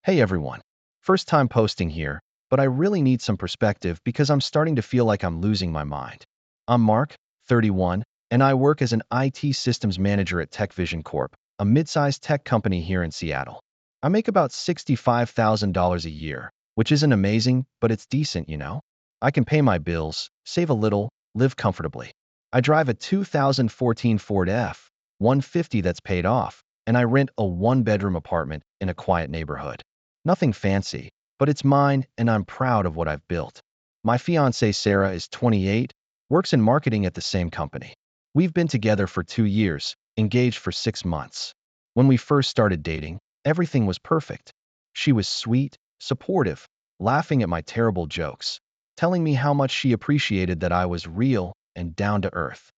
Hey everyone. First time posting here, but I really need some perspective because I'm starting to feel like I'm losing my mind. I'm Mark, 31, and I work as an IT systems manager at TechVision Corp, a mid-sized tech company here in Seattle. I make about $65,000 a year, which isn't amazing, but it's decent, you know? I can pay my bills, save a little, live comfortably. I drive a 2014 Ford F-150 that's paid off, and I rent a one-bedroom apartment in a quiet neighborhood. Nothing fancy, but it's mine and I'm proud of what I've built. My fiancée Sarah is 28, works in marketing at the same company. We've been together for 2 years, engaged for 6 months. When we first started dating, everything was perfect. She was sweet, supportive, laughing at my terrible jokes, telling me how much she appreciated that I was real and down to earth.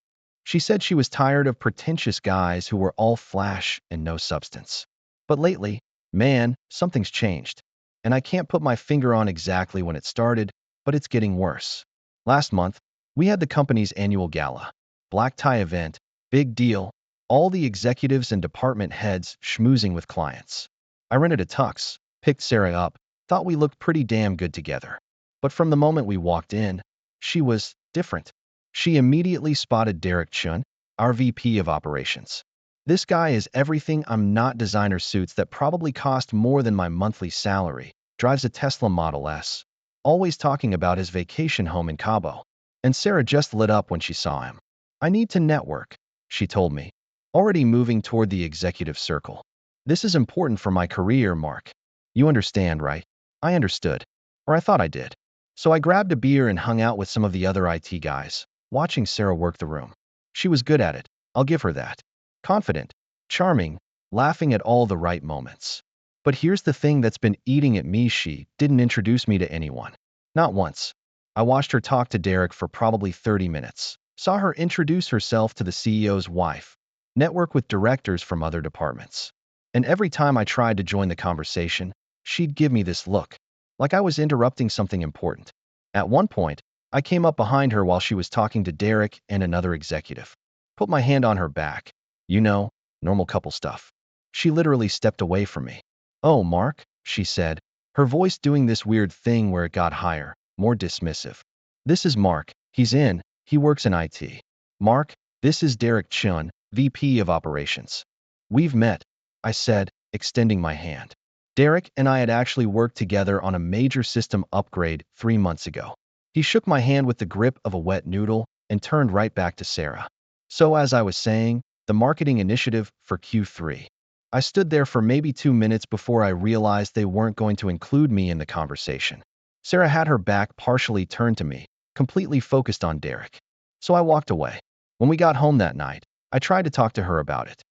She said she was tired of pretentious guys who were all flash and no substance. But lately, man, something's changed. And I can't put my finger on exactly when it started, but it's getting worse. Last month, we had the company's annual gala. Black tie event, big deal, all the executives and department heads schmoozing with clients. I rented a tux, picked Sarah up, thought we looked pretty damn good together. But from the moment we walked in, she was different. She immediately spotted Derek Chen, our VP of operations. This guy is everything I'm not. Designer suits that probably cost more than my monthly salary, drives a Tesla Model S, always talking about his vacation home in Cabo. And Sarah just lit up when she saw him. I need to network, she told me, already moving toward the executive circle. This is important for my career, Mark. You understand, right? I understood. Or I thought I did. So I grabbed a beer and hung out with some of the other IT guys, watching Sarah work the room. She was good at it, I'll give her that. Confident, charming, laughing at all the right moments. But here's the thing that's been eating at me: she didn't introduce me to anyone. Not once. I watched her talk to Derek for probably 30 minutes, saw her introduce herself to the CEO's wife, network with directors from other departments. And every time I tried to join the conversation, she'd give me this look, like I was interrupting something important. At one point, I came up behind her while she was talking to Derek and another executive. Put my hand on her back. You know, normal couple stuff. She literally stepped away from me. Oh, Mark, she said, her voice doing this weird thing where it got higher, more dismissive. This is Mark, he works in IT. Mark, this is Derek Chen, VP of operations. We've met, I said, extending my hand. Derek and I had actually worked together on a major system upgrade 3 months ago. He shook my hand with the grip of a wet noodle and turned right back to Sarah. So as I was saying, the marketing initiative for Q3. I stood there for maybe 2 minutes before I realized they weren't going to include me in the conversation. Sarah had her back partially turned to me, completely focused on Derek. So I walked away. When we got home that night, I tried to talk to her about it.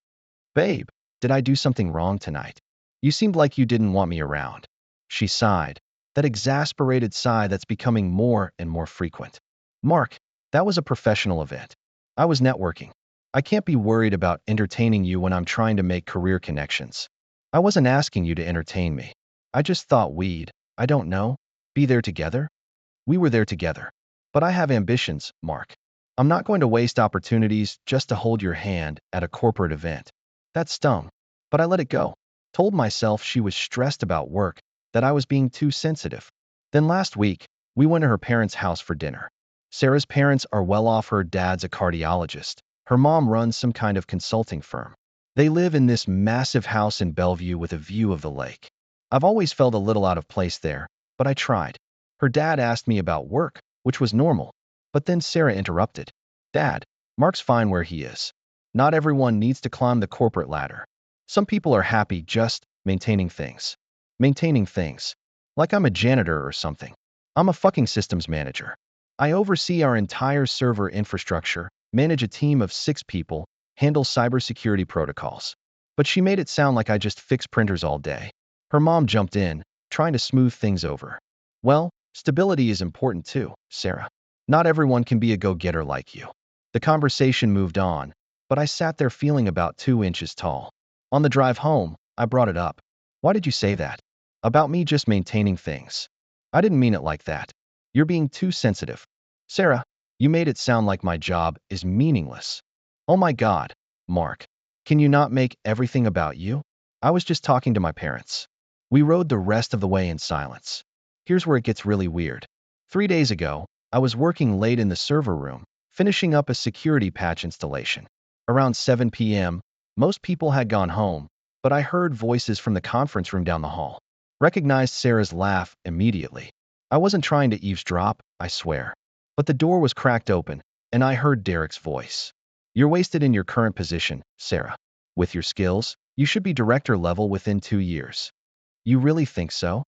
Babe, did I do something wrong tonight? You seemed like you didn't want me around. She sighed, that exasperated sigh that's becoming more and more frequent. Mark, that was a professional event. I was networking. I can't be worried about entertaining you when I'm trying to make career connections. I wasn't asking you to entertain me. I just thought I don't know, be there together? We were there together. But I have ambitions, Mark. I'm not going to waste opportunities just to hold your hand at a corporate event. That stung, but I let it go. Told myself she was stressed about work, that I was being too sensitive. Then last week, we went to her parents' house for dinner. Sarah's parents are well off. Her dad's a cardiologist. Her mom runs some kind of consulting firm. They live in this massive house in Bellevue with a view of the lake. I've always felt a little out of place there, but I tried. Her dad asked me about work, which was normal. But then Sarah interrupted. Dad, Mark's fine where he is. Not everyone needs to climb the corporate ladder. Some people are happy just maintaining things. Maintaining things. Like I'm a janitor or something. I'm a fucking systems manager. I oversee our entire server infrastructure, manage a team of 6 people, handle cybersecurity protocols. But she made it sound like I just fix printers all day. Her mom jumped in, trying to smooth things over. Well, stability is important too, Sarah. Not everyone can be a go-getter like you. The conversation moved on, but I sat there feeling about 2 inches tall. On the drive home, I brought it up. Why did you say that? About me just maintaining things. I didn't mean it like that. You're being too sensitive. Sarah, you made it sound like my job is meaningless. Oh my God, Mark. Can you not make everything about you? I was just talking to my parents. We rode the rest of the way in silence. Here's where it gets really weird. 3 days ago, I was working late in the server room, finishing up a security patch installation. Around 7 p.m., most people had gone home, but I heard voices from the conference room down the hall. Recognized Sarah's laugh immediately. I wasn't trying to eavesdrop, I swear. But the door was cracked open, and I heard Derek's voice. You're wasted in your current position, Sarah. With your skills, you should be director level within 2 years. You really think so?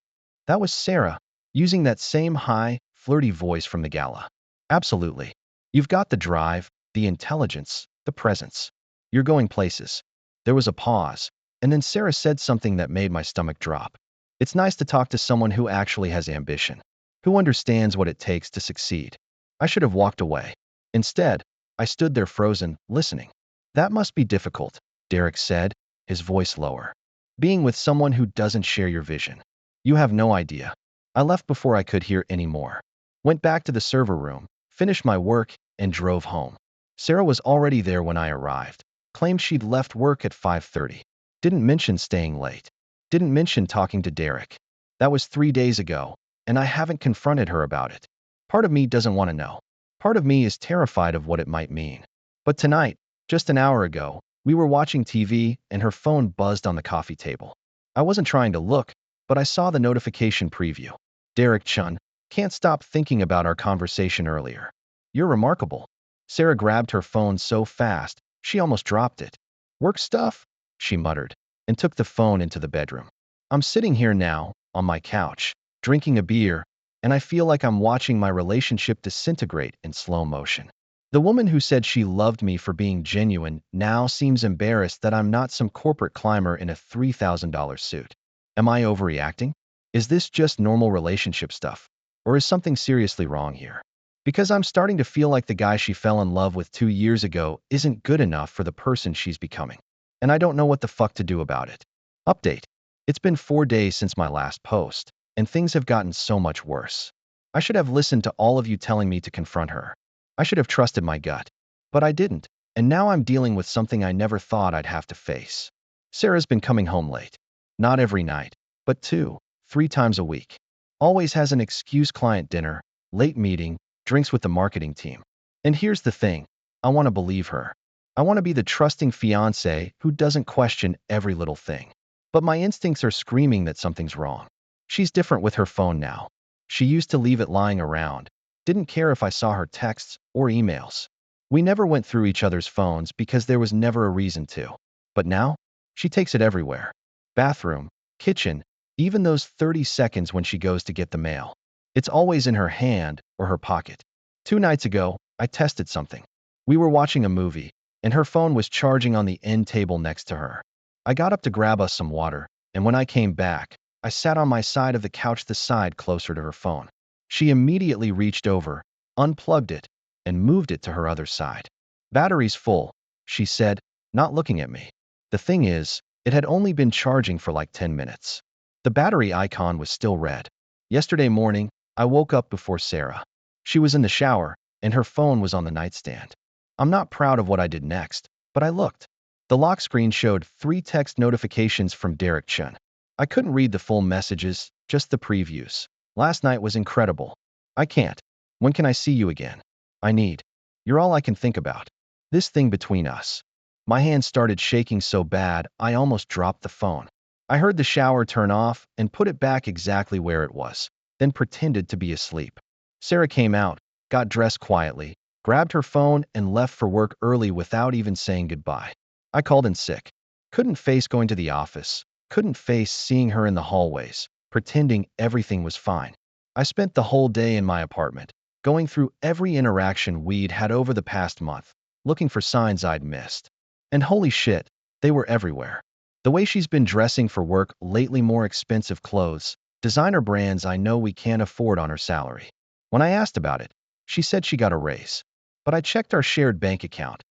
That was Sarah, using that same high, flirty voice from the gala. Absolutely. You've got the drive, the intelligence, the presence. You're going places. There was a pause, and then Sarah said something that made my stomach drop. It's nice to talk to someone who actually has ambition, who understands what it takes to succeed. I should have walked away. Instead, I stood there frozen, listening. That must be difficult, Derek said, his voice lower. Being with someone who doesn't share your vision. You have no idea. I left before I could hear any more. Went back to the server room, finished my work, and drove home. Sarah was already there when I arrived. Claimed she'd left work at 5:30. Didn't mention staying late. Didn't mention talking to Derek. That was 3 days ago, and I haven't confronted her about it. Part of me doesn't want to know. Part of me is terrified of what it might mean. But tonight, just an hour ago, we were watching TV and her phone buzzed on the coffee table. I wasn't trying to look, but I saw the notification preview. Derek Chen, can't stop thinking about our conversation earlier. You're remarkable. Sarah grabbed her phone so fast, she almost dropped it. Work stuff? She muttered, and took the phone into the bedroom. I'm sitting here now, on my couch, drinking a beer, and I feel like I'm watching my relationship disintegrate in slow motion. The woman who said she loved me for being genuine now seems embarrassed that I'm not some corporate climber in a $3,000 suit. Am I overreacting? Is this just normal relationship stuff? Or is something seriously wrong here? Because I'm starting to feel like the guy she fell in love with 2 years ago isn't good enough for the person she's becoming. And I don't know what the fuck to do about it. Update. It's been 4 days since my last post, and things have gotten so much worse. I should have listened to all of you telling me to confront her. I should have trusted my gut. But I didn't, and now I'm dealing with something I never thought I'd have to face. Sarah's been coming home late. Not every night, but 2, 3 times a week. Always has an excuse: client dinner, late meeting, drinks with the marketing team. And here's the thing, I want to believe her. I want to be the trusting fiancé who doesn't question every little thing. But my instincts are screaming that something's wrong. She's different with her phone now. She used to leave it lying around. Didn't care if I saw her texts or emails. We never went through each other's phones because there was never a reason to. But now, she takes it everywhere. Bathroom, kitchen, even those 30 seconds when she goes to get the mail. It's always in her hand or her pocket. 2 nights ago, I tested something. We were watching a movie, and her phone was charging on the end table next to her. I got up to grab us some water, and when I came back, I sat on my side of the couch, the side closer to her phone. She immediately reached over, unplugged it, and moved it to her other side. Battery's full, she said, not looking at me. The thing is, it had only been charging for like 10 minutes. The battery icon was still red. Yesterday morning, I woke up before Sarah. She was in the shower, and her phone was on the nightstand. I'm not proud of what I did next, but I looked. The lock screen showed 3 text notifications from Derek Chen. I couldn't read the full messages, just the previews. Last night was incredible. I can't. When can I see you again? I need. You're all I can think about. This thing between us. My hand started shaking so bad, I almost dropped the phone. I heard the shower turn off and put it back exactly where it was, then pretended to be asleep. Sarah came out, got dressed quietly, grabbed her phone, and left for work early without even saying goodbye. I called in sick. Couldn't face going to the office. Couldn't face seeing her in the hallways, pretending everything was fine. I spent the whole day in my apartment, going through every interaction we'd had over the past month, looking for signs I'd missed. And holy shit, they were everywhere. The way she's been dressing for work lately, more expensive clothes, designer brands I know we can't afford on her salary. When I asked about it, she said she got a raise. But I checked our shared bank account.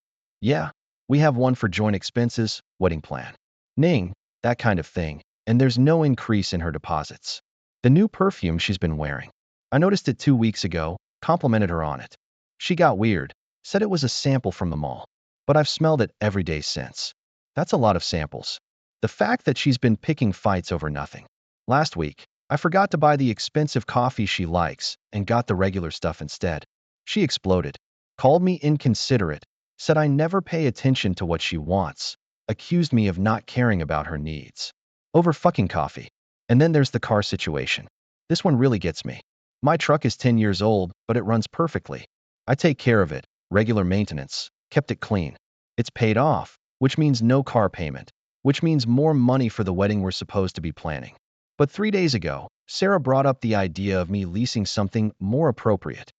Yeah, we have one for joint expenses, wedding plan, Ning, that kind of thing, and there's no increase in her deposits. The new perfume she's been wearing. I noticed it 2 weeks ago, complimented her on it. She got weird, said it was a sample from the mall. But I've smelled it every day since. That's a lot of samples. The fact that she's been picking fights over nothing. Last week, I forgot to buy the expensive coffee she likes and got the regular stuff instead. She exploded, called me inconsiderate, said I never pay attention to what she wants, accused me of not caring about her needs. Over fucking coffee. And then there's the car situation. This one really gets me. My truck is 10 years old, but it runs perfectly. I take care of it, regular maintenance, kept it clean. It's paid off, which means no car payment, which means more money for the wedding we're supposed to be planning. But 3 days ago, Sarah brought up the idea of me leasing something more appropriate.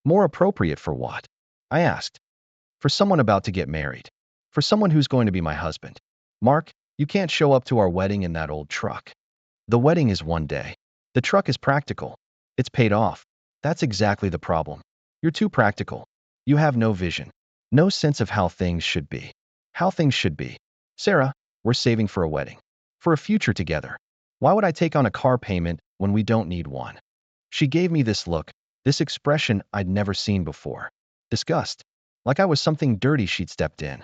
More appropriate for what? I asked. For someone about to get married. For someone who's going to be my husband. Mark, you can't show up to our wedding in that old truck. The wedding is one day. The truck is practical. It's paid off. That's exactly the problem. You're too practical. You have no vision. No sense of how things should be. How things should be. Sarah, we're saving for a wedding. For a future together. Why would I take on a car payment when we don't need one? She gave me this look, this expression I'd never seen before. Disgust. Like I was something dirty she'd stepped in.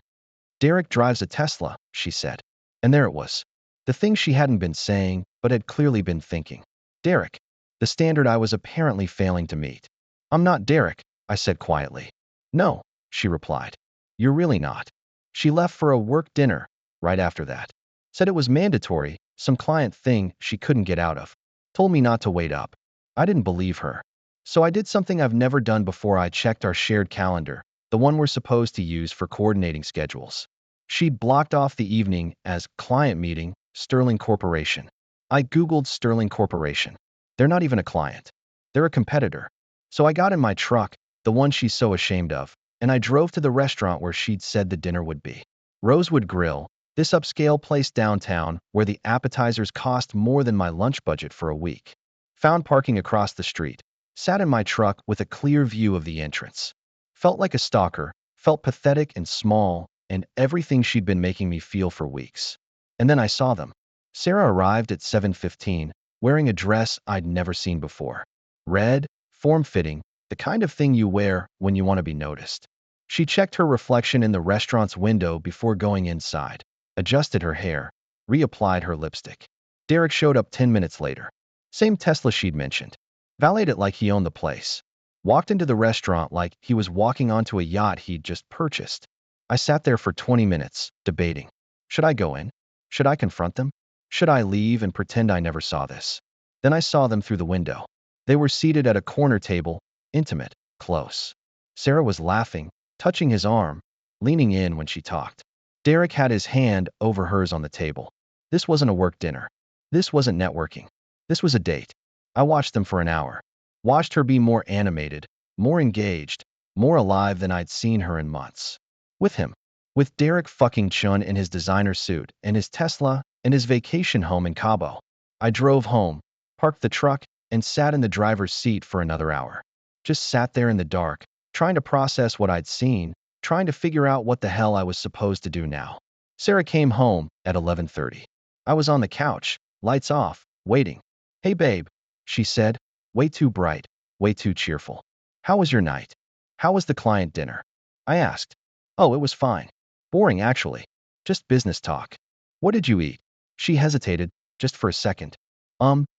Derek drives a Tesla, she said. And there it was. The thing she hadn't been saying, but had clearly been thinking. Derek. The standard I was apparently failing to meet. I'm not Derek, I said quietly. No, she replied. You're really not. She left for a work dinner right after that. Said it was mandatory, some client thing she couldn't get out of. Told me not to wait up. I didn't believe her. So I did something I've never done before. I checked our shared calendar, the one we're supposed to use for coordinating schedules. She'd blocked off the evening as client meeting, Sterling Corporation. I Googled Sterling Corporation. They're not even a client. They're a competitor. So I got in my truck, the one she's so ashamed of, and I drove to the restaurant where she'd said the dinner would be. Rosewood Grill, this upscale place downtown where the appetizers cost more than my lunch budget for a week. Found parking across the street. Sat in my truck with a clear view of the entrance. Felt like a stalker, felt pathetic and small, and everything she'd been making me feel for weeks. And then I saw them. Sarah arrived at 7:15, wearing a dress I'd never seen before. Red, form-fitting, the kind of thing you wear when you want to be noticed. She checked her reflection in the restaurant's window before going inside, adjusted her hair, reapplied her lipstick. Derek showed up 10 minutes later. Same Tesla she'd mentioned. Valeted it like he owned the place. Walked into the restaurant like he was walking onto a yacht he'd just purchased. I sat there for 20 minutes, debating. Should I go in? Should I confront them? Should I leave and pretend I never saw this? Then I saw them through the window. They were seated at a corner table, intimate, close. Sarah was laughing, touching his arm, leaning in when she talked. Derek had his hand over hers on the table. This wasn't a work dinner. This wasn't networking. This was a date. I watched them for an hour. Watched her be more animated, more engaged, more alive than I'd seen her in months. With him. With Derek fucking Chen in his designer suit, and his Tesla, and his vacation home in Cabo. I drove home, parked the truck, and sat in the driver's seat for another hour. Just sat there in the dark, trying to process what I'd seen, trying to figure out what the hell I was supposed to do now. Sarah came home at 11:30. I was on the couch, lights off, waiting. Hey babe, she said, way too bright, way too cheerful. How was your night? How was the client dinner? I asked. Oh, it was fine. Boring, actually. Just business talk. What did you eat? She hesitated, just for a second.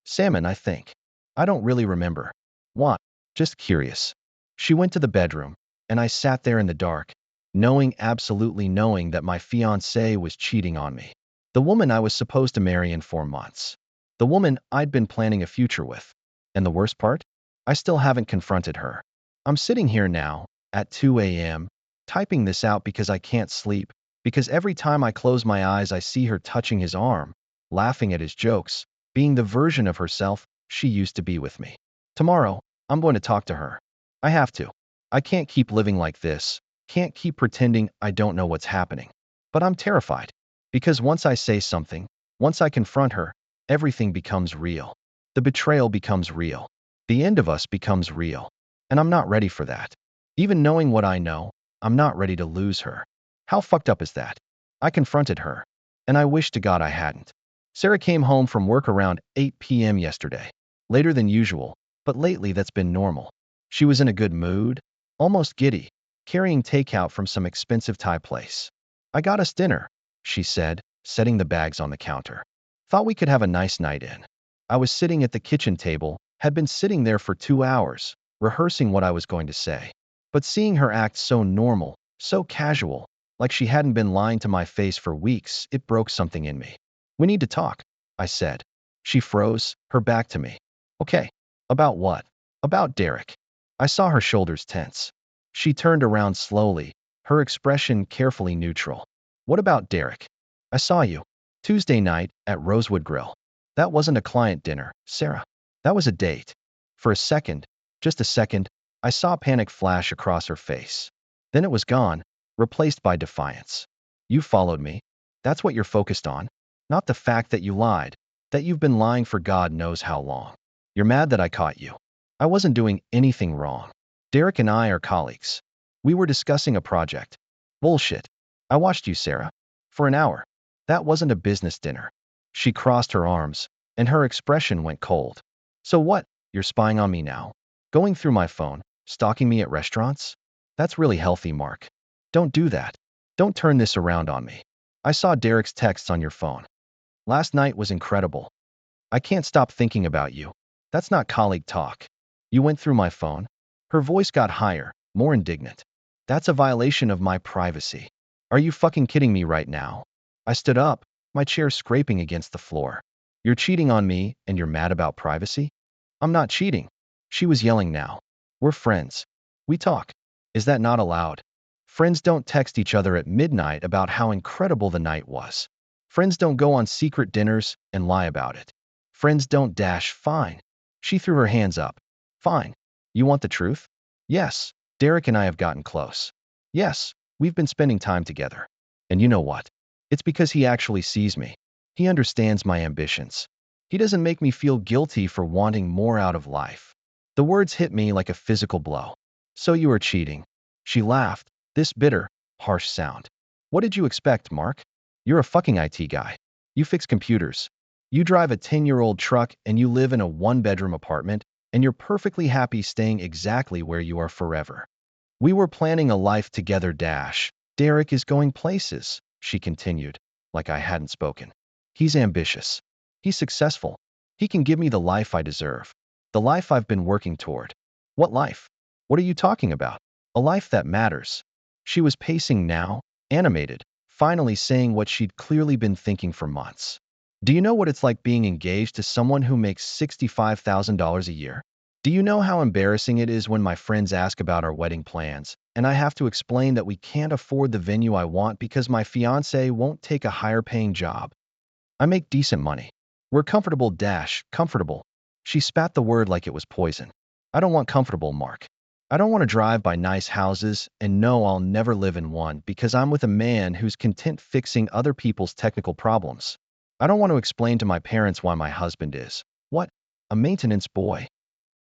Salmon, I think. I don't really remember. What? Just curious. She went to the bedroom, and I sat there in the dark, absolutely knowing that my fiancée was cheating on me. The woman I was supposed to marry in 4 months. The woman I'd been planning a future with. And the worst part? I still haven't confronted her. I'm sitting here now, at 2 a.m., typing this out because I can't sleep, because every time I close my eyes I see her touching his arm, laughing at his jokes, being the version of herself she used to be with me. Tomorrow, I'm going to talk to her. I have to. I can't keep living like this, can't keep pretending I don't know what's happening. But I'm terrified. Because once I say something, once I confront her, everything becomes real. The betrayal becomes real. The end of us becomes real. And I'm not ready for that. Even knowing what I know, I'm not ready to lose her. How fucked up is that? I confronted her. And I wish to God I hadn't. Sarah came home from work around 8 p.m. yesterday. Later than usual, but lately that's been normal. She was in a good mood, almost giddy, carrying takeout from some expensive Thai place. I got us dinner, she said, setting the bags on the counter. Thought we could have a nice night in. I was sitting at the kitchen table, had been sitting there for 2 hours, rehearsing what I was going to say. But seeing her act so normal, so casual, like she hadn't been lying to my face for weeks, it broke something in me. We need to talk, I said. She froze, her back to me. Okay. About what? About Derek. I saw her shoulders tense. She turned around slowly, her expression carefully neutral. What about Derek? I saw you Tuesday night at Rosewood Grill. That wasn't a client dinner, Sarah. That was a date. For a second, just a second, I saw panic flash across her face. Then it was gone, replaced by defiance. You followed me. That's what you're focused on. Not the fact that you lied, that you've been lying for God knows how long. You're mad that I caught you. I wasn't doing anything wrong. Derek and I are colleagues. We were discussing a project. Bullshit. I watched you, Sarah. For an hour. That wasn't a business dinner. She crossed her arms, and her expression went cold. So what? You're spying on me now? Going through my phone, stalking me at restaurants? That's really healthy, Mark. Don't do that. Don't turn this around on me. I saw Derek's texts on your phone. Last night was incredible. I can't stop thinking about you. That's not colleague talk. You went through my phone? Her voice got higher, more indignant. That's a violation of my privacy. Are you fucking kidding me right now? I stood up, my chair scraping against the floor. You're cheating on me and you're mad about privacy? I'm not cheating. She was yelling now. We're friends. We talk. Is that not allowed? Friends don't text each other at midnight about how incredible the night was. Friends don't go on secret dinners and lie about it. Friends don't dash. Fine. She threw her hands up. Fine. You want the truth? Yes. Derek and I have gotten close. Yes. We've been spending time together. And you know what? It's because he actually sees me. He understands my ambitions. He doesn't make me feel guilty for wanting more out of life. The words hit me like a physical blow. So you are cheating. She laughed, this bitter, harsh sound. What did you expect, Mark? You're a fucking IT guy. You fix computers. You drive a 10-year-old truck and you live in a one-bedroom apartment, and you're perfectly happy staying exactly where you are forever. We were planning a life together. Derek is going places, she continued, like I hadn't spoken. He's ambitious. He's successful. He can give me the life I deserve. The life I've been working toward. What life? What are you talking about? A life that matters. She was pacing now, animated, finally saying what she'd clearly been thinking for months. Do you know what it's like being engaged to someone who makes $65,000 a year? Do you know how embarrassing it is when my friends ask about our wedding plans, and I have to explain that we can't afford the venue I want because my fiancé won't take a higher-paying job? I make decent money. We're comfortable. Comfortable. She spat the word like it was poison. I don't want comfortable, Mark. I don't want to drive by nice houses, and no, I'll never live in one because I'm with a man who's content fixing other people's technical problems. I don't want to explain to my parents why my husband is, what? A maintenance boy.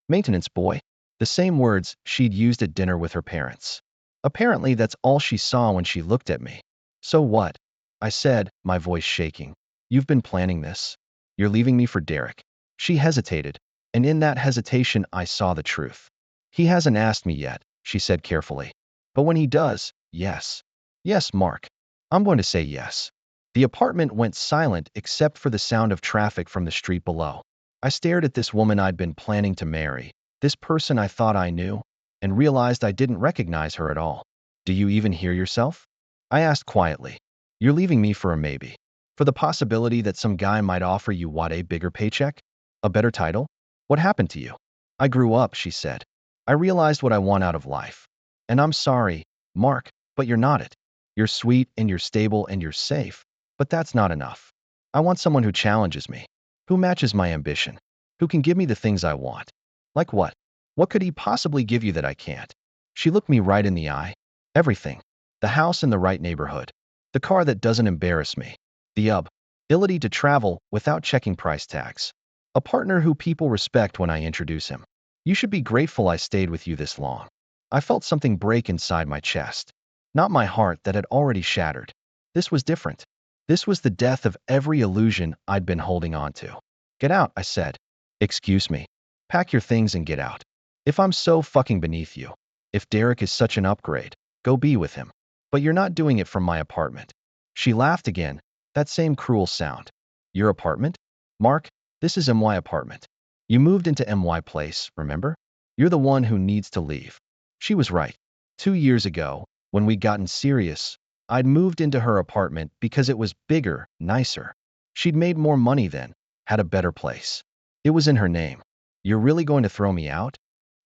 Maintenance boy? The same words she'd used at dinner with her parents. Apparently, that's all she saw when she looked at me. So what? I said, my voice shaking. You've been planning this. You're leaving me for Derek. She hesitated, and in that hesitation I saw the truth. He hasn't asked me yet, she said carefully. But when he does, yes. Yes, Mark. I'm going to say yes. The apartment went silent except for the sound of traffic from the street below. I stared at this woman I'd been planning to marry, this person I thought I knew, and realized I didn't recognize her at all. Do you even hear yourself? I asked quietly. You're leaving me for a maybe. For the possibility that some guy might offer you what, a bigger paycheck? A better title? What happened to you? I grew up, she said. I realized what I want out of life. And I'm sorry, Mark, but you're not it. You're sweet and you're stable and you're safe, but that's not enough. I want someone who challenges me, who matches my ambition, who can give me the things I want. Like what? What could he possibly give you that I can't? She looked me right in the eye. Everything. The house in the right neighborhood. The car that doesn't embarrass me. The ability to travel without checking price tags. A partner who people respect when I introduce him. You should be grateful I stayed with you this long. I felt something break inside my chest. Not my heart that had already shattered. This was different. This was the death of every illusion I'd been holding on to. Get out, I said. Excuse me. Pack your things and get out. If I'm so fucking beneath you, if Derek is such an upgrade, go be with him. But you're not doing it from my apartment. She laughed again, that same cruel sound. Your apartment? Mark, This is MY apartment. You moved into MY place, remember? You're the one who needs to leave. She was right. 2 years ago, when we'd gotten serious, I'd moved into her apartment because it was bigger, nicer. She'd made more money then, had a better place. It was in her name. You're really going to throw me out?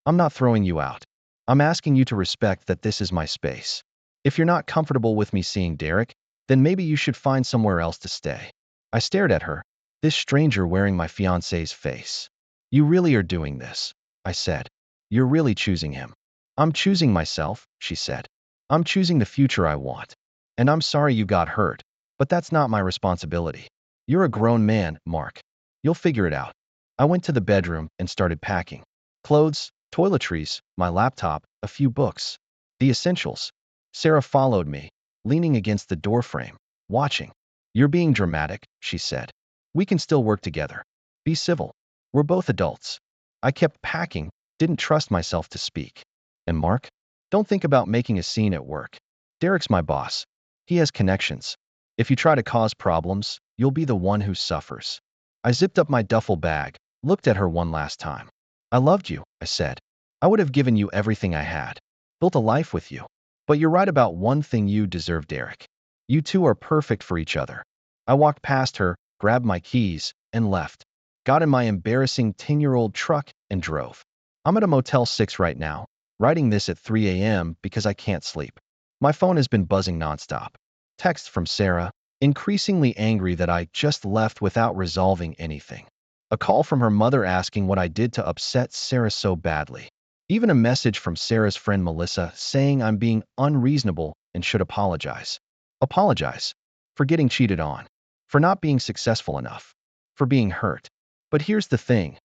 I'm not throwing you out. I'm asking you to respect that this is my space. If you're not comfortable with me seeing Derek, then maybe you should find somewhere else to stay. I stared at her, this stranger wearing my fiancé's face. You really are doing this, I said. You're really choosing him. I'm choosing myself, she said. I'm choosing the future I want. And I'm sorry you got hurt, but that's not my responsibility. You're a grown man, Mark. You'll figure it out. I went to the bedroom and started packing. Clothes, toiletries, my laptop, a few books. The essentials. Sarah followed me, leaning against the doorframe, watching. You're being dramatic, she said. We can still work together. Be civil. We're both adults. I kept packing, didn't trust myself to speak. And Mark? Don't think about making a scene at work. Derek's my boss. He has connections. If you try to cause problems, you'll be the one who suffers. I zipped up my duffel bag, looked at her one last time. I loved you, I said. I would have given you everything I had. Built a life with you. But you're right about one thing, you deserve Derek. You two are perfect for each other. I walked past her, grabbed my keys, and left. Got in my embarrassing 10-year-old truck and drove. I'm at a Motel 6 right now, writing this at 3 a.m. because I can't sleep. My phone has been buzzing nonstop. Text from Sarah, increasingly angry that I just left without resolving anything. A call from her mother asking what I did to upset Sarah so badly. Even a message from Sarah's friend Melissa saying I'm being unreasonable and should apologize. Apologize. For getting cheated on. For not being successful enough. For being hurt. But here's the thing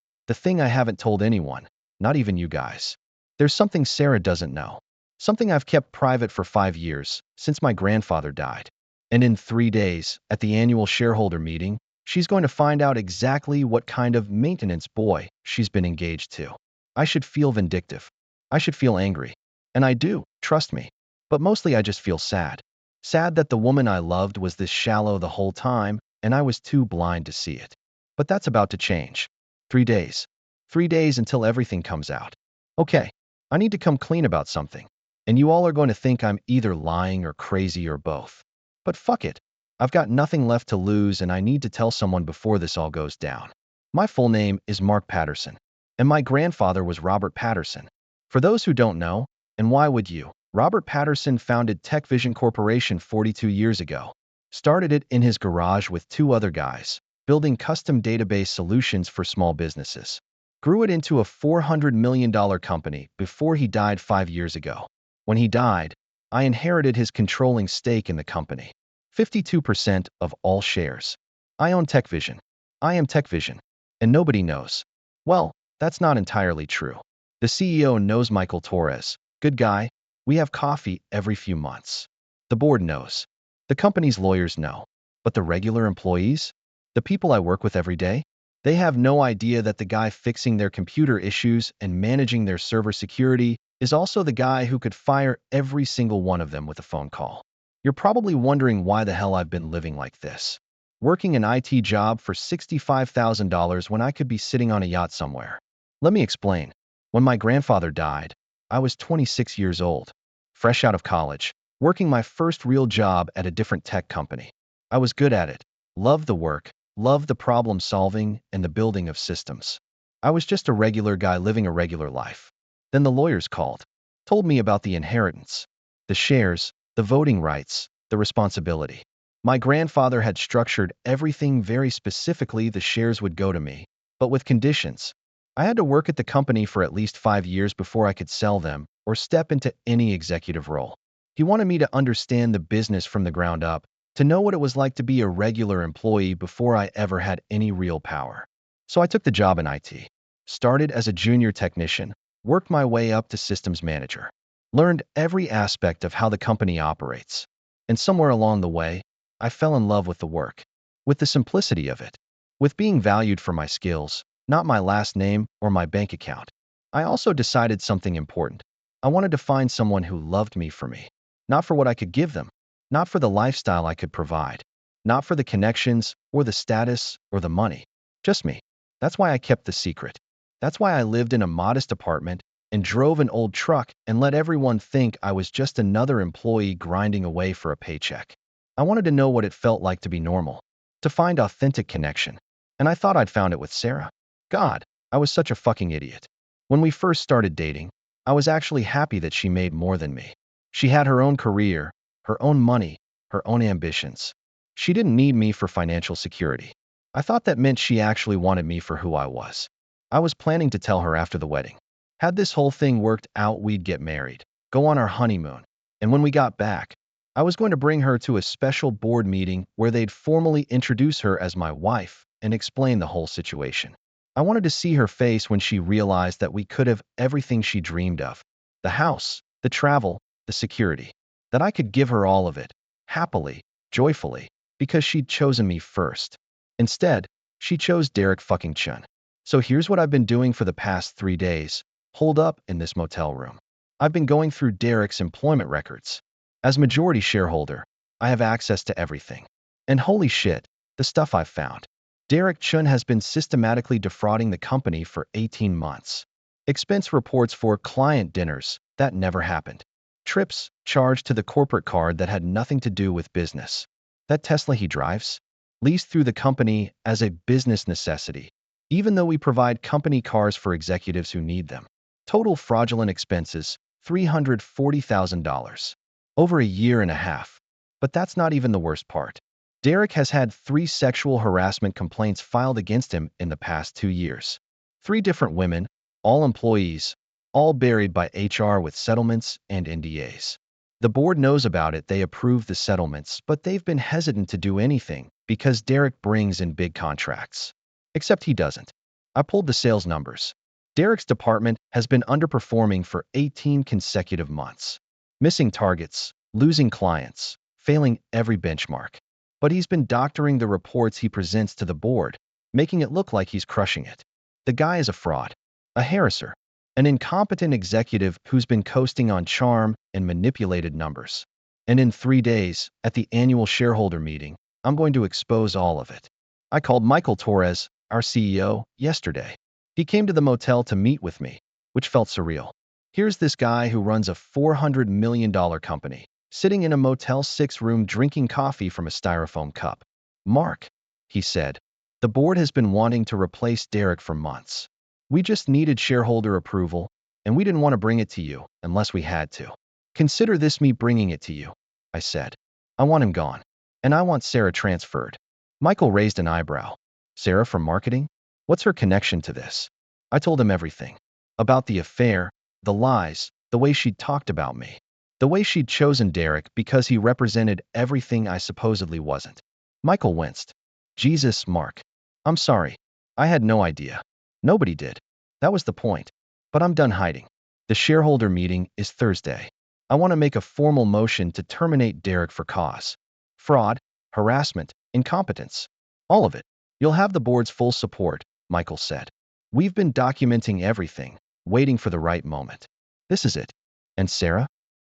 I haven't told anyone, not even you guys. There's something Sarah doesn't know. Something I've kept private for 5 years, since my grandfather died. And in 3 days, at the annual shareholder meeting, she's going to find out exactly what kind of maintenance boy she's been engaged to. I should feel vindictive. I should feel angry. And I do, trust me. But mostly I just feel sad. Sad that the woman I loved was this shallow the whole time, and I was too blind to see it. But that's about to change. 3 days. 3 days until everything comes out. Okay, I need to come clean about something. And you all are going to think I'm either lying or crazy or both. But fuck it. I've got nothing left to lose and I need to tell someone before this all goes down. My full name is Mark Patterson. And my grandfather was Robert Patterson. For those who don't know, and why would you? Robert Patterson founded Tech Vision Corporation 42 years ago. Started it in his garage with 2 other guys, building custom database solutions for small businesses. Grew it into a $400 million company before he died 5 years ago. When he died, I inherited his controlling stake in the company. 52% of all shares. I own Tech Vision. I am Tech Vision. And nobody knows. Well, that's not entirely true. The CEO knows Michael Torres. Good guy. We have coffee every few months. The board knows. The company's lawyers know. But the regular employees? The people I work with every day? They have no idea that the guy fixing their computer issues and managing their server security is also the guy who could fire every single one of them with a phone call. You're probably wondering why the hell I've been living like this. Working an IT job for $65,000 when I could be sitting on a yacht somewhere. Let me explain. When my grandfather died, I was 26 years old, fresh out of college, working my first real job at a different tech company. I was good at it, loved the work, loved the problem solving and the building of systems. I was just a regular guy living a regular life. Then the lawyers called, told me about the inheritance, the shares, the voting rights, the responsibility. My grandfather had structured everything very specifically. The shares would go to me, but with conditions. I had to work at the company for at least 5 years before I could sell them or step into any executive role. He wanted me to understand the business from the ground up, to know what it was like to be a regular employee before I ever had any real power. So I took the job in IT. Started as a junior technician, worked my way up to systems manager. Learned every aspect of how the company operates. And somewhere along the way, I fell in love with the work, with the simplicity of it, with being valued for my skills, not my last name or my bank account. I also decided something important. I wanted to find someone who loved me for me, not for what I could give them, not for the lifestyle I could provide, not for the connections or the status or the money, just me. That's why I kept the secret. That's why I lived in a modest apartment and drove an old truck and let everyone think I was just another employee grinding away for a paycheck. I wanted to know what it felt like to be normal, to find authentic connection. And I thought I'd found it with Sarah. God, I was such a fucking idiot. When we first started dating, I was actually happy that she made more than me. She had her own career, her own money, her own ambitions. She didn't need me for financial security. I thought that meant she actually wanted me for who I was. I was planning to tell her after the wedding. Had this whole thing worked out, we'd get married, go on our honeymoon, and when we got back, I was going to bring her to a special board meeting where they'd formally introduce her as my wife and explain the whole situation. I wanted to see her face when she realized that we could have everything she dreamed of. The house, the travel, the security. That I could give her all of it, happily, joyfully, because she'd chosen me first. Instead, she chose Derek fucking Chen. So here's what I've been doing for the past 3 days. Holed up in this motel room. I've been going through Derek's employment records. As majority shareholder, I have access to everything. And holy shit, the stuff I've found. Derek Chen has been systematically defrauding the company for 18 months. Expense reports for client dinners that never happened. Trips charged to the corporate card that had nothing to do with business. That Tesla he drives? Leased through the company as a business necessity, even though we provide company cars for executives who need them. Total fraudulent expenses, $340,000. Over a year and a half. But that's not even the worst part. Derek has had 3 sexual harassment complaints filed against him in the past 2 years. 3 different women, all employees, all buried by HR with settlements and NDAs. The board knows about it, they approve the settlements, but they've been hesitant to do anything because Derek brings in big contracts. Except he doesn't. I pulled the sales numbers. Derek's department has been underperforming for 18 consecutive months. Missing targets, losing clients, failing every benchmark. But he's been doctoring the reports he presents to the board, making it look like he's crushing it. The guy is a fraud, a harasser, an incompetent executive who's been coasting on charm and manipulated numbers. And in 3 days, at the annual shareholder meeting, I'm going to expose all of it. I called Michael Torres, our CEO, yesterday. He came to the motel to meet with me, which felt surreal. Here's this guy who runs a $400 million company, sitting in a Motel 6 room drinking coffee from a styrofoam cup. Mark, he said, the board has been wanting to replace Derek for months. We just needed shareholder approval, and we didn't want to bring it to you unless we had to. Consider this me bringing it to you, I said. I want him gone, and I want Sarah transferred. Michael raised an eyebrow. Sarah from marketing? What's her connection to this? I told him everything. About the affair, the lies, the way she'd talked about me. The way she'd chosen Derek because he represented everything I supposedly wasn't. Michael winced. Jesus, Mark. I'm sorry. I had no idea. Nobody did. That was the point. But I'm done hiding. The shareholder meeting is Thursday. I want to make a formal motion to terminate Derek for cause. Fraud, harassment, incompetence. All of it. You'll have the board's full support, Michael said. We've been documenting everything, waiting for the right moment. This is it. And Sarah?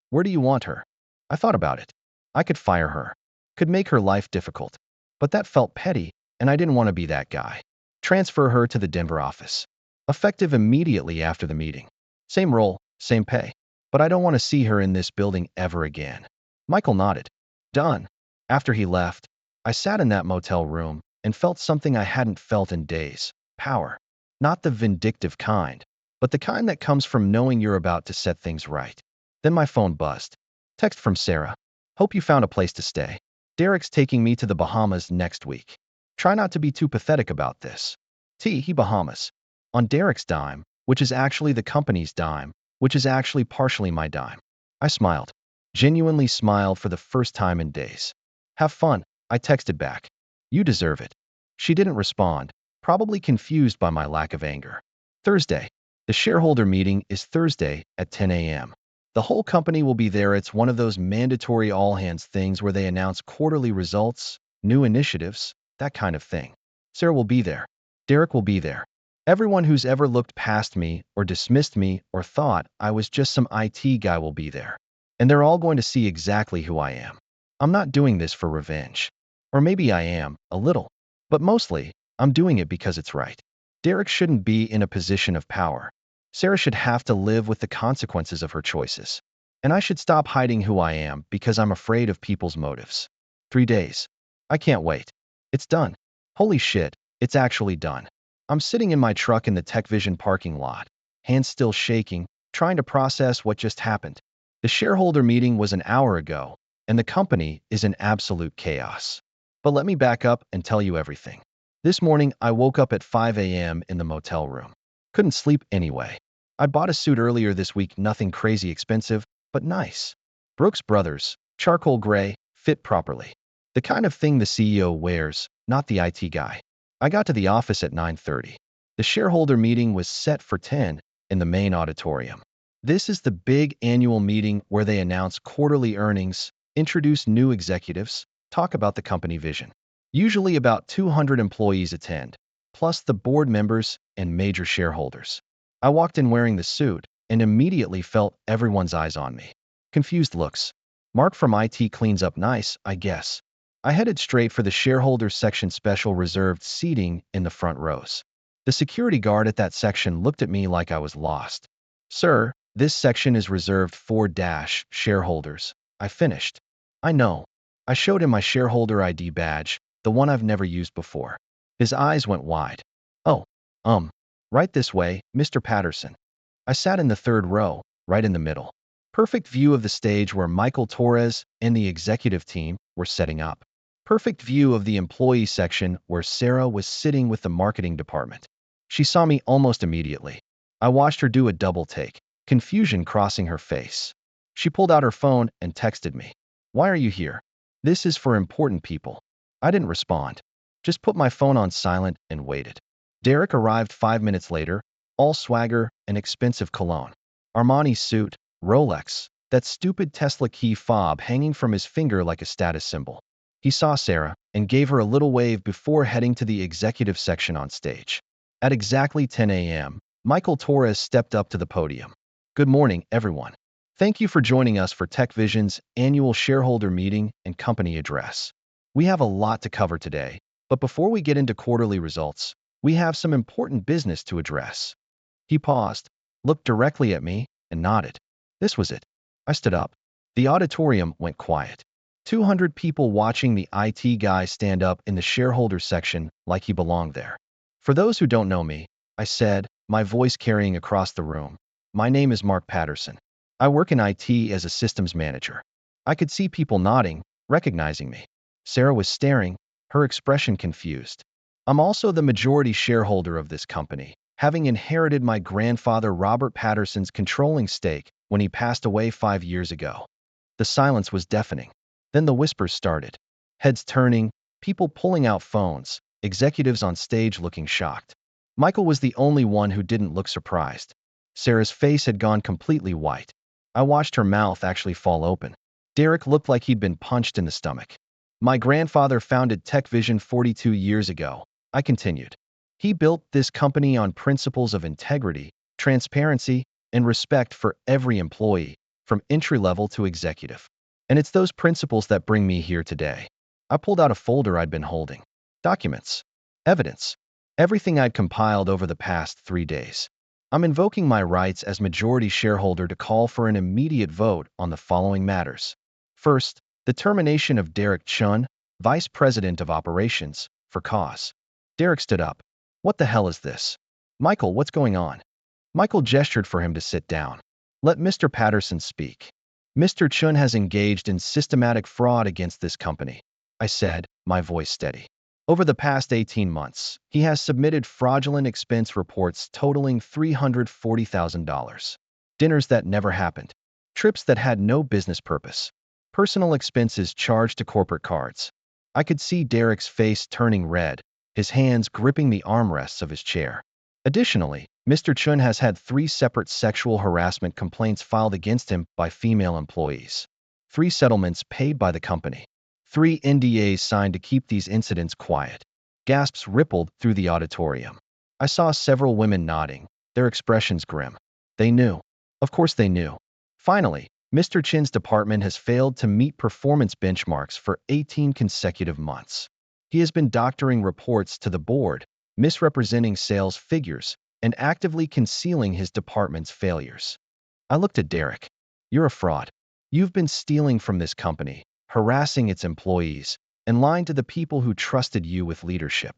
Where do you want her? I thought about it. I could fire her. Could make her life difficult. But that felt petty, and I didn't want to be that guy. Transfer her to the Denver office. Effective immediately after the meeting. Same role, same pay. But I don't want to see her in this building ever again. Michael nodded. Done. After he left, I sat in that motel room and felt something I hadn't felt in days. Power. Not the vindictive kind, but the kind that comes from knowing you're about to set things right. Then my phone buzzed. Text from Sarah. Hope you found a place to stay. Derek's taking me to the Bahamas next week. Try not to be too pathetic about this. He Bahamas. On Derek's dime, which is actually the company's dime, which is actually partially my dime. I smiled. Genuinely smiled for the first time in days. Have fun, I texted back. You deserve it. She didn't respond, probably confused by my lack of anger. Thursday. The shareholder meeting is Thursday at 10 a.m. The whole company will be there. It's one of those mandatory all-hands things where they announce quarterly results, new initiatives, that kind of thing. Sarah will be there. Derek will be there. Everyone who's ever looked past me or dismissed me or thought I was just some IT guy will be there. And they're all going to see exactly who I am. I'm not doing this for revenge. Or maybe I am, a little. But mostly, I'm doing it because it's right. Derek shouldn't be in a position of power. Sarah should have to live with the consequences of her choices. And I should stop hiding who I am because I'm afraid of people's motives. 3 days. I can't wait. It's done. Holy shit, it's actually done. I'm sitting in my truck in the TechVision parking lot, hands still shaking, trying to process what just happened. The shareholder meeting was an hour ago, and the company is in absolute chaos. But let me back up and tell you everything. This morning, I woke up at 5 a.m. in the motel room. Couldn't sleep anyway. I bought a suit earlier this week, nothing crazy expensive, but nice. Brooks Brothers, charcoal gray, fit properly. The kind of thing the CEO wears, not the IT guy. I got to the office at 9:30. The shareholder meeting was set for 10 in the main auditorium. This is the big annual meeting where they announce quarterly earnings, introduce new executives, talk about the company vision. Usually about 200 employees attend, plus the board members and major shareholders. I walked in wearing the suit and immediately felt everyone's eyes on me. Confused looks. Mark from IT cleans up nice, I guess. I headed straight for the shareholders section, special reserved seating in the front rows. The security guard at that section looked at me like I was lost. Sir, this section is reserved for shareholders. I finished. I know. I showed him my shareholder ID badge, the one I've never used before. His eyes went wide. Oh, right this way, Mr. Patterson. I sat in the third row, right in the middle. Perfect view of the stage where Michael Torres and the executive team were setting up. Perfect view of the employee section where Sarah was sitting with the marketing department. She saw me almost immediately. I watched her do a double take, confusion crossing her face. She pulled out her phone and texted me. Why are you here? This is for important people. I didn't respond. Just put my phone on silent and waited. Derek arrived 5 minutes later, all swagger and expensive cologne. Armani suit, Rolex, that stupid Tesla key fob hanging from his finger like a status symbol. He saw Sarah and gave her a little wave before heading to the executive section on stage. At exactly 10 a.m., Michael Torres stepped up to the podium. Good morning, everyone. Thank you for joining us for TechVision's annual shareholder meeting and company address. We have a lot to cover today, but before we get into quarterly results, we have some important business to address. He paused, looked directly at me, and nodded. This was it. I stood up. The auditorium went quiet. 200 people watching the IT guy stand up in the shareholder section like he belonged there. For those who don't know me, I said, my voice carrying across the room, my name is Mark Patterson. I work in IT as a systems manager. I could see people nodding, recognizing me. Sarah was staring, her expression confused. I'm also the majority shareholder of this company, having inherited my grandfather Robert Patterson's controlling stake when he passed away 5 years ago. The silence was deafening. Then the whispers started. Heads turning, people pulling out phones, executives on stage looking shocked. Michael was the only one who didn't look surprised. Sarah's face had gone completely white. I watched her mouth actually fall open. Derek looked like he'd been punched in the stomach. My grandfather founded TechVision 42 years ago, I continued. He built this company on principles of integrity, transparency, and respect for every employee, from entry-level to executive. And it's those principles that bring me here today. I pulled out a folder I'd been holding. Documents. Evidence. Everything I'd compiled over the past 3 days. I'm invoking my rights as majority shareholder to call for an immediate vote on the following matters. First, the termination of Derek Chen, Vice President of Operations, for cause. Derek stood up. What the hell is this? Michael, what's going on? Michael gestured for him to sit down. Let Mr. Patterson speak. Mr. Chen has engaged in systematic fraud against this company, I said, my voice steady. Over the past 18 months, he has submitted fraudulent expense reports totaling $340,000. Dinners that never happened. Trips that had no business purpose. Personal expenses charged to corporate cards. I could see Derek's face turning red, his hands gripping the armrests of his chair. Additionally, Mr. Chen has had 3 separate sexual harassment complaints filed against him by female employees. 3 settlements paid by the company. 3 NDAs signed to keep these incidents quiet. Gasps rippled through the auditorium. I saw several women nodding, their expressions grim. They knew. Of course they knew. Finally, Mr. Chen's department has failed to meet performance benchmarks for 18 consecutive months. He has been doctoring reports to the board, misrepresenting sales figures, and actively concealing his department's failures. I looked at Derek. You're a fraud. You've been stealing from this company, harassing its employees, and lying to the people who trusted you with leadership.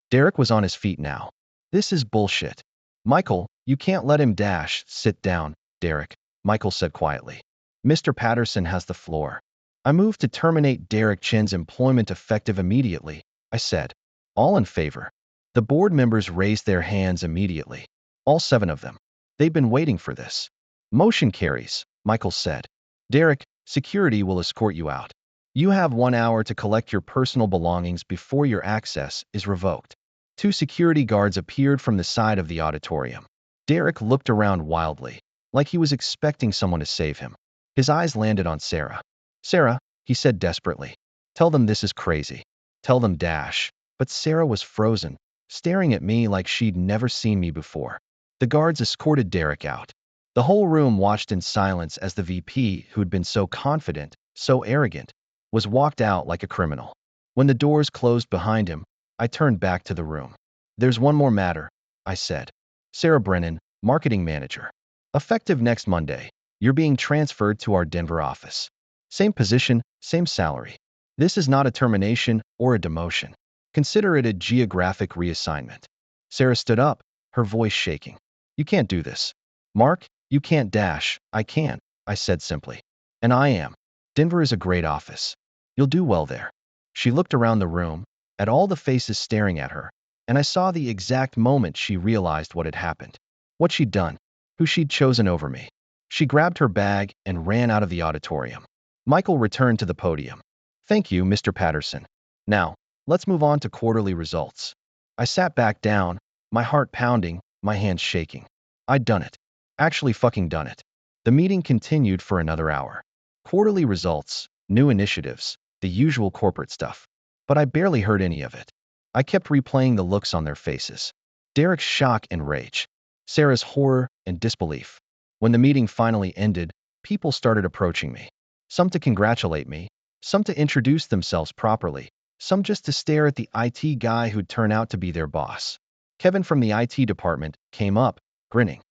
Derek was on his feet now. This is bullshit. Michael, you can't let him dash. Sit down, Derek, Michael said quietly. Mr. Patterson has the floor. I moved to terminate Derek Chen's employment effective immediately, I said. All in favor. The board members raised their hands immediately. All 7 of them. They've been waiting for this. Motion carries, Michael said. Derek, security will escort you out. You have 1 hour to collect your personal belongings before your access is revoked. 2 security guards appeared from the side of the auditorium. Derek looked around wildly, like he was expecting someone to save him. His eyes landed on Sarah. Sarah, he said desperately. Tell them this is crazy. Tell them dash. But Sarah was frozen, staring at me like she'd never seen me before. The guards escorted Derek out. The whole room watched in silence as the VP, who'd been so confident, so arrogant, was walked out like a criminal. When the doors closed behind him, I turned back to the room. There's one more matter, I said. Sarah Brennan, marketing manager. Effective next Monday, you're being transferred to our Denver office. Same position, same salary. This is not a termination or a demotion. Consider it a geographic reassignment. Sarah stood up, her voice shaking. You can't do this. Mark, you can't dash. I can, I said simply. And I am. Denver is a great office. You'll do well there. She looked around the room, at all the faces staring at her, and I saw the exact moment she realized what had happened. What she'd done, who she'd chosen over me. She grabbed her bag and ran out of the auditorium. Michael returned to the podium. Thank you, Mr. Patterson. Now, let's move on to quarterly results. I sat back down, my heart pounding, my hands shaking. I'd done it. Actually fucking done it. The meeting continued for another hour. Quarterly results, new initiatives, the usual corporate stuff. But I barely heard any of it. I kept replaying the looks on their faces. Derek's shock and rage. Sarah's horror and disbelief. When the meeting finally ended, people started approaching me. Some to congratulate me, some to introduce themselves properly, some just to stare at the IT guy who'd turn out to be their boss. Kevin from the IT department came up, grinning.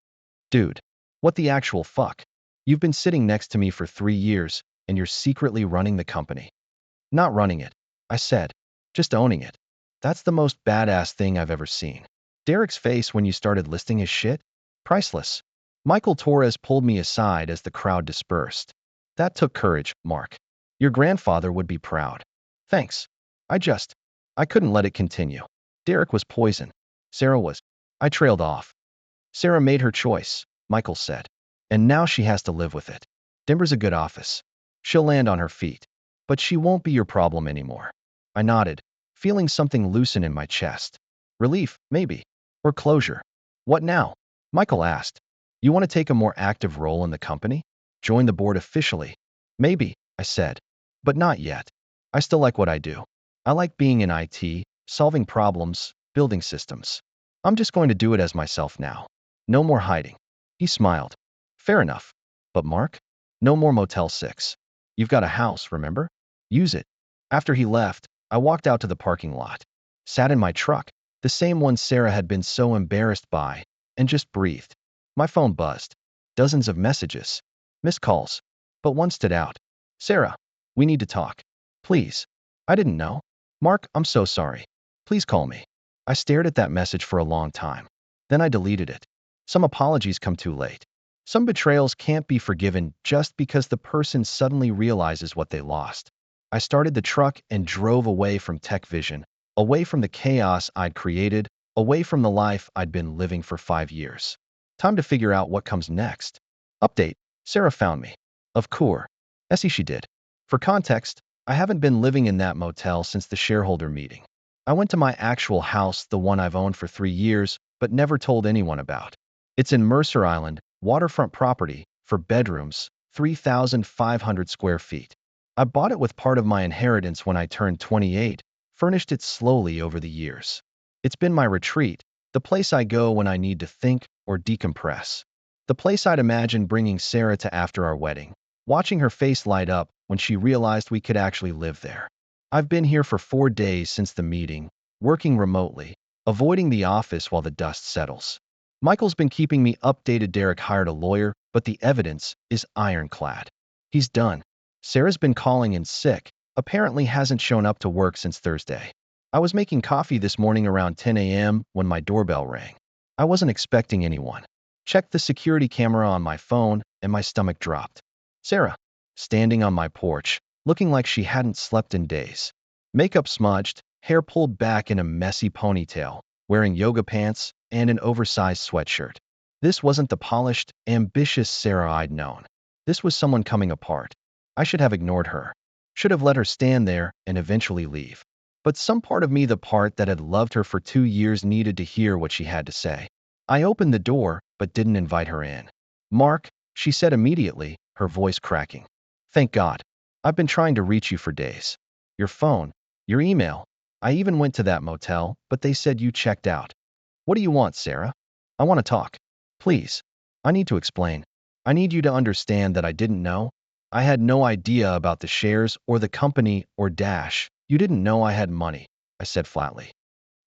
Dude, what the actual fuck? You've been sitting next to me for 3 years, and you're secretly running the company. Not running it, I said. Just owning it. That's the most badass thing I've ever seen. Derek's face when you started listing his shit? Priceless. Michael Torres pulled me aside as the crowd dispersed. That took courage, Mark. Your grandfather would be proud. Thanks. I couldn't let it continue. Derek was poison. Sarah was. I trailed off. Sarah made her choice, Michael said. And now she has to live with it. Denver's a good office. She'll land on her feet. But she won't be your problem anymore. I nodded, feeling something loosen in my chest. Relief, maybe. Or closure. What now? Michael asked. You want to take a more active role in the company? Join the board officially? Maybe, I said. But not yet. I still like what I do. I like being in IT, solving problems, building systems. I'm just going to do it as myself now. No more hiding. He smiled. Fair enough. But Mark? No more Motel 6. You've got a house, remember? Use it. After he left, I walked out to the parking lot. Sat in my truck, the same one Sarah had been so embarrassed by, and just breathed. My phone buzzed. Dozens of messages. Missed calls. But one stood out. Sarah, we need to talk. Please. I didn't know. Mark, I'm so sorry. Please call me. I stared at that message for a long time. Then I deleted it. Some apologies come too late. Some betrayals can't be forgiven just because the person suddenly realizes what they lost. I started the truck and drove away from Tech Vision, away from the chaos I'd created, away from the life I'd been living for 5 years. Time to figure out what comes next. Update. Sarah found me. Of course. Essie she did. For context, I haven't been living in that motel since the shareholder meeting. I went to my actual house, the one I've owned for 3 years, but never told anyone about. It's in Mercer Island, waterfront property, for bedrooms, 3,500 square feet. I bought it with part of my inheritance when I turned 28, furnished it slowly over the years. It's been my retreat, the place I go when I need to think or decompress. The place I'd imagine bringing Sarah to after our wedding, watching her face light up when she realized we could actually live there. I've been here for 4 days since the meeting, working remotely, avoiding the office while the dust settles. Michael's been keeping me updated. Derek hired a lawyer, but the evidence is ironclad. He's done. Sarah's been calling in sick, apparently hasn't shown up to work since Thursday. I was making coffee this morning around 10 a.m. when my doorbell rang. I wasn't expecting anyone. Checked the security camera on my phone, and my stomach dropped. Sarah, standing on my porch, looking like she hadn't slept in days. Makeup smudged, hair pulled back in a messy ponytail, wearing yoga pants and an oversized sweatshirt. This wasn't the polished, ambitious Sarah I'd known. This was someone coming apart. I should have ignored her. Should have let her stand there and eventually leave. But some part of me, the part that had loved her for 2 years, needed to hear what she had to say. I opened the door, but didn't invite her in. Mark, she said immediately, her voice cracking. Thank God. I've been trying to reach you for days. Your phone, your email. I even went to that motel, but they said you checked out. What do you want, Sarah? I want to talk. Please. I need to explain. I need you to understand that I didn't know. I had no idea about the shares or the company or Dash. You didn't know I had money, I said flatly.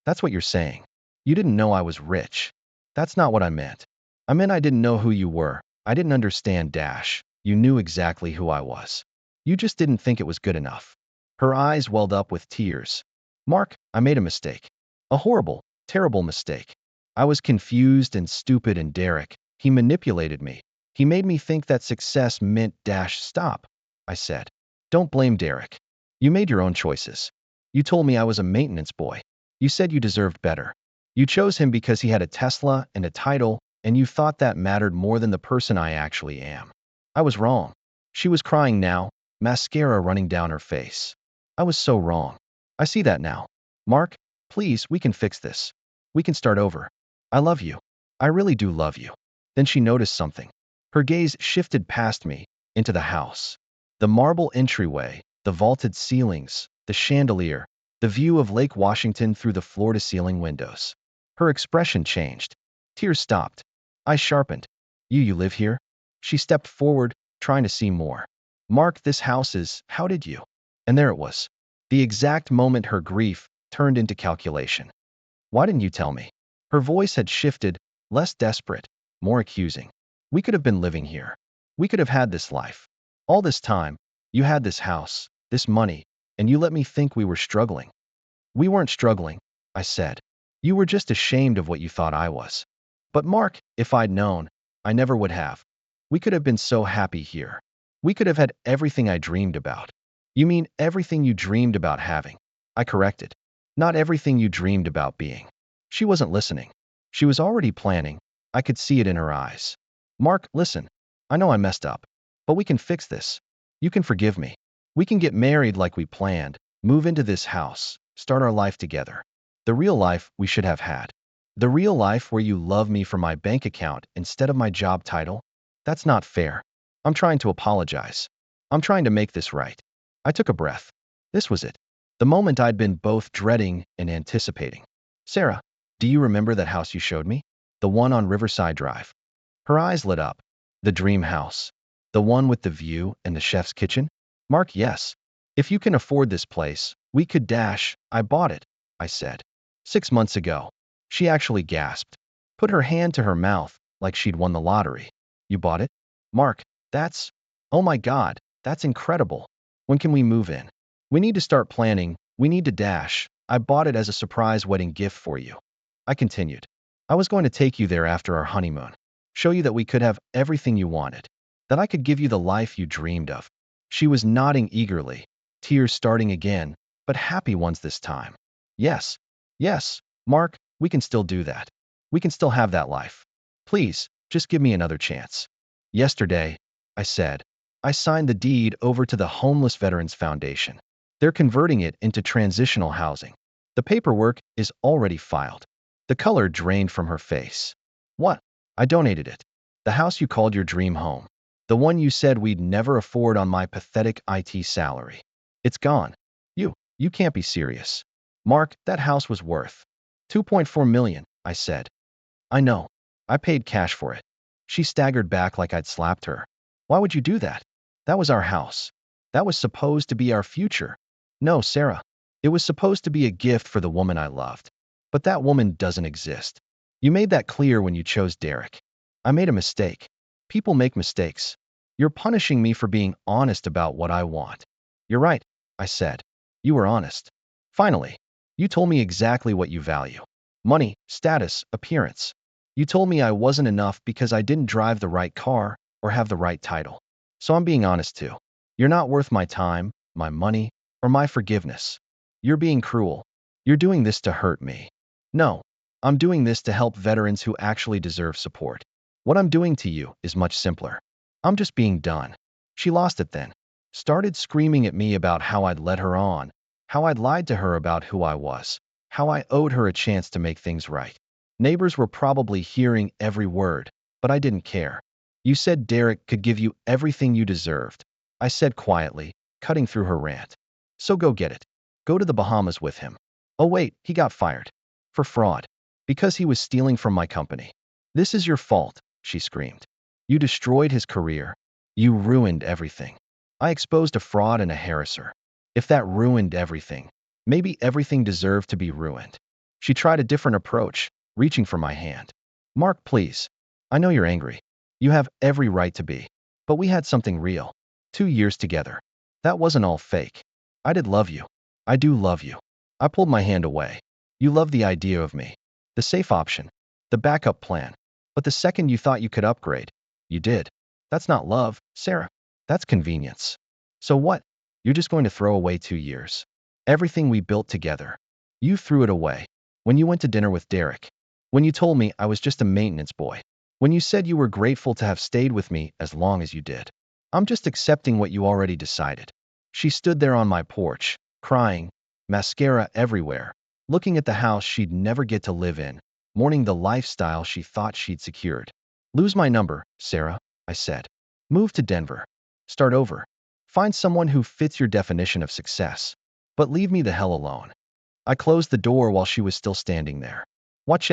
That's what you're saying. You didn't know I was rich. That's not what I meant. I meant I didn't know who you were. I didn't understand Dash. You knew exactly who I was. You just didn't think it was good enough. Her eyes welled up with tears. Mark, I made a mistake. A horrible, terrible mistake. I was confused and stupid, and Derek, he manipulated me. He made me think that success meant Dash. Stop, I said. Don't blame Derek. You made your own choices. You told me I was a maintenance boy. You said you deserved better. You chose him because he had a Tesla and a title, and you thought that mattered more than the person I actually am. I was wrong. She was crying now, mascara running down her face. I was so wrong. I see that now. Mark, please, we can fix this. We can start over. I love you. I really do love you. Then she noticed something. Her gaze shifted past me, into the house. The marble entryway, the vaulted ceilings, the chandelier, the view of Lake Washington through the floor-to-ceiling windows. Her expression changed. Tears stopped. Eyes sharpened. You live here? She stepped forward, trying to see more. Mark, this house is, how did you? And there it was. The exact moment her grief turned into calculation. Why didn't you tell me? Her voice had shifted, less desperate, more accusing. We could have been living here. We could have had this life. All this time, you had this house, this money, and you let me think we were struggling. We weren't struggling, I said. You were just ashamed of what you thought I was. But Mark, if I'd known, I never would have. We could have been so happy here. We could have had everything I dreamed about. You mean everything you dreamed about having? I corrected. Not everything you dreamed about being. She wasn't listening. She was already planning. I could see it in her eyes. Mark, listen. I know I messed up. But we can fix this. You can forgive me. We can get married like we planned, move into this house, start our life together. The real life we should have had. The real life where you love me for my bank account instead of my job title. That's not fair. I'm trying to apologize. I'm trying to make this right. I took a breath. This was it. The moment I'd been both dreading and anticipating. Sarah, do you remember that house you showed me? The one on Riverside Drive. Her eyes lit up. The dream house. The one with the view and the chef's kitchen? Mark, yes. If you can afford this place, we could Dash. I bought it, I said. 6 months ago. She actually gasped. Put her hand to her mouth, like she'd won the lottery. You bought it? Mark, that's... Oh my God, that's incredible. When can we move in? We need to start planning. We need to Dash. I bought it as a surprise wedding gift for you. I continued. I was going to take you there after our honeymoon. Show you that we could have everything you wanted. That I could give you the life you dreamed of. She was nodding eagerly, tears starting again, but happy ones this time. Yes, yes, Mark, we can still do that. We can still have that life. Please, just give me another chance. Yesterday, I said, I signed the deed over to the Homeless Veterans Foundation. They're converting it into transitional housing. The paperwork is already filed. The color drained from her face. What? I donated it. The house you called your dream home. The one you said we'd never afford on my pathetic IT salary. It's gone. You can't be serious. Mark, that house was worth $2.4 million, I said. I know. I paid cash for it. She staggered back like I'd slapped her. Why would you do that? That was our house. That was supposed to be our future. No, Sarah. It was supposed to be a gift for the woman I loved. But that woman doesn't exist. You made that clear when you chose Derek. I made a mistake. People make mistakes. You're punishing me for being honest about what I want. You're right, I said. You were honest. Finally, you told me exactly what you value. Money, status, appearance. You told me I wasn't enough because I didn't drive the right car or have the right title. So I'm being honest too. You're not worth my time, my money, or my forgiveness. You're being cruel. You're doing this to hurt me. No, I'm doing this to help veterans who actually deserve support. What I'm doing to you is much simpler. I'm just being done. She lost it then. Started screaming at me about how I'd led her on, how I'd lied to her about who I was, how I owed her a chance to make things right. Neighbors were probably hearing every word, but I didn't care. You said Derek could give you everything you deserved, I said quietly, cutting through her rant. So go get it. Go to the Bahamas with him. Oh wait, he got fired. For fraud. Because he was stealing from my company. This is your fault, she screamed. You destroyed his career. You ruined everything. I exposed a fraud and a harasser. If that ruined everything, maybe everything deserved to be ruined. She tried a different approach, reaching for my hand. Mark, please. I know you're angry. You have every right to be. But we had something real. 2 years together. That wasn't all fake. I did love you. I do love you. I pulled my hand away. You loved the idea of me. The safe option. The backup plan. But the second you thought you could upgrade, you did. That's not love, Sarah. That's convenience. So what? You're just going to throw away 2 years. Everything we built together. You threw it away. When you went to dinner with Derek. When you told me I was just a maintenance boy. When you said you were grateful to have stayed with me as long as you did. I'm just accepting what you already decided. She stood there on my porch, crying, mascara everywhere, looking at the house she'd never get to live in, mourning the lifestyle she thought she'd secured. Lose my number, Sarah, I said. Move to Denver. Start over. Find someone who fits your definition of success. But leave me the hell alone. I closed the door while she was still standing there. Watch.